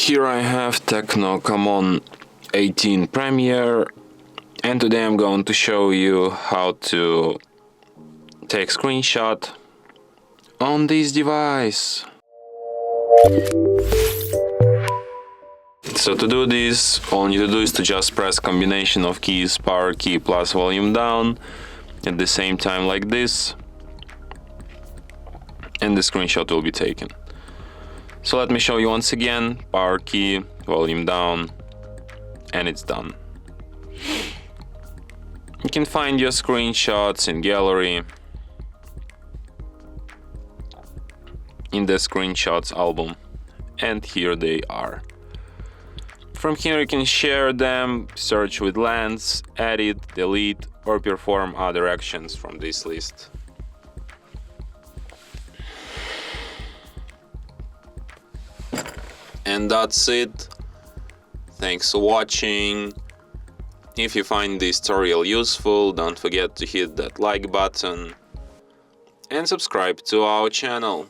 Here I have TECNO Camon 18 Premier, and today I'm going to show you how to take screenshot on this device. So to do this, all you need to do is to just press combination of keys, power key plus volume down at the same time like this, and the screenshot will be taken. So let me show you once again, power key, volume down, and it's done. You can find your screenshots in gallery, in the screenshots album, and here they are. From here you can share them, search with lens, edit, delete, or perform other actions from this list. And that's it. Thanks for watching. If you find this tutorial useful, don't forget to hit that like button and subscribe to our channel.